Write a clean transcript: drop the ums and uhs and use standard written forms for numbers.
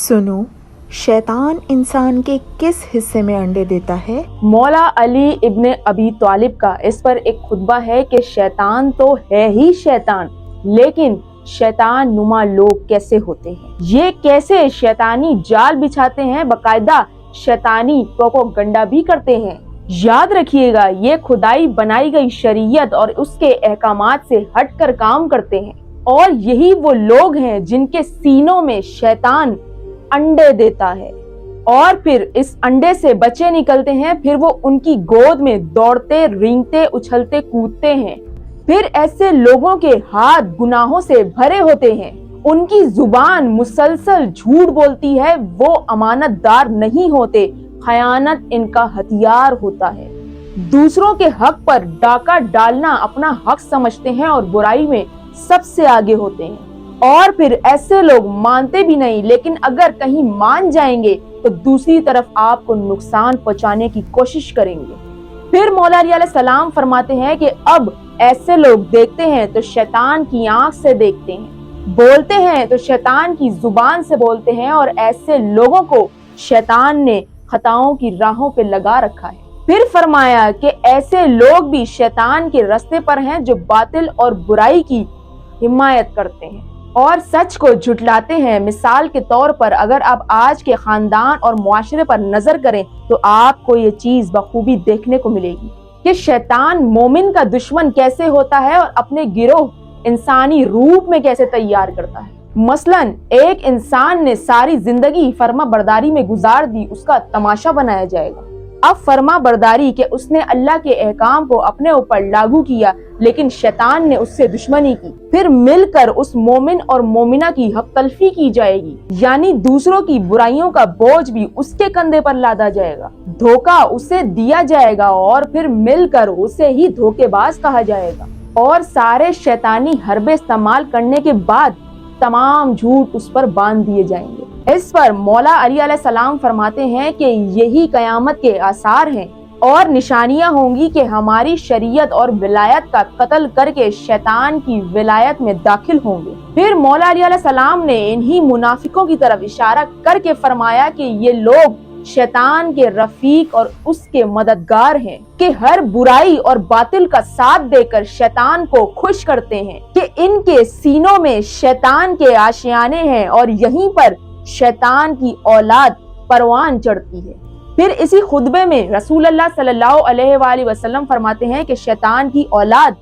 सुनो, शैतान इंसान के किस हिस्से में अंडे देता है? मौला अली इब्ने अबी तालिब का इस पर एक खुतबा है कि शैतान तो है ही शैतान, लेकिन शैतान नुमा लोग कैसे होते हैं, ये कैसे शैतानी जाल बिछाते हैं, बकायदा शैतानी प्रोपोगंडा भी करते हैं। याद रखिएगा, ये खुदाई बनाई गई शरीयत और उसके अहकामात से हटकर काम करते हैं, और यही वो लोग हैं जिनके सीनों में शैतान अंडे देता है और फिर इस अंडे से बच्चे निकलते हैं। फिर वो उनकी गोद में दौड़ते, रेंगते, उछलते, कूदते हैं। फिर ऐसे लोगों के हाथ गुनाहों से भरे होते हैं, उनकी जुबान मुसलसल झूठ बोलती है, वो अमानतदार नहीं होते, खयानत इनका हथियार होता है। दूसरों के हक पर डाका डालना अपना हक समझते हैं और बुराई में सबसे आगे होते हैं। और फिर ऐसे लोग मानते भी नहीं, लेकिन अगर कहीं मान जाएंगे तो दूसरी तरफ आपको नुकसान पहुंचाने की कोशिश करेंगे। फिर मौला अली अलैहि सलाम फरमाते हैं कि अब ऐसे लोग देखते हैं तो शैतान की आंख से देखते हैं, बोलते हैं तो शैतान की जुबान से बोलते हैं, और ऐसे लोगों को शैतान ने खताओं की राहों पे लगा रखा है। फिर फरमाया कि ऐसे लोग भी शैतान के रास्ते पर हैं जो बातिल और बुराई की हिमायत करते हैं और सच को झुटलाते हैं। मिसाल के तौर पर अगर आप आज के खानदान और मुआशरे पर नजर करें तो आपको ये चीज बखूबी देखने को मिलेगी कि शैतान मोमिन का दुश्मन कैसे होता है और अपने गिरोह इंसानी रूप में कैसे तैयार करता है। मसलन एक इंसान ने सारी जिंदगी फर्मा बरदारी में गुजार दी, उसका तमाशा बनाया जाएगा। अब फर्मा बरदारी के उसने अल्लाह के अहकाम को अपने ऊपर लागू किया, लेकिन शैतान ने उससे दुश्मनी की। फिर मिलकर उस मोमिन और मोमिना की हक तलफी की जाएगी, यानी दूसरों की बुराइयों का बोझ भी उसके कंधे पर लादा जाएगा, धोखा उसे दिया जाएगा और फिर मिलकर उसे ही धोखेबाज कहा जाएगा। और सारे शैतानी हरबे इस्तेमाल करने के बाद तमाम झूठ उस पर बांध दिए जाएंगे। इस पर मौला अली अलैहि सलाम फरमाते हैं कि यही कयामत के आसार हैं और निशानियां होंगी कि हमारी शरीयत और विलायत का कत्ल करके शैतान की विलायत में दाखिल होंगे। फिर मौला अली अलैहि सलाम ने इन्हीं मुनाफिकों की तरफ इशारा करके फरमाया कि ये लोग शैतान के रफीक और उसके मददगार हैं, कि हर बुराई और बातिल का साथ देकर शैतान को खुश करते हैं, कि इनके सीनों में शैतान के आशियाने हैं और यहीं पर शैतान की औलाद परवान चढ़ती है। फिर इसी खुतबे में रसूलुल्लाह सल्लल्लाहु अलैहि वसल्लम फरमाते हैं कि शैतान की औलाद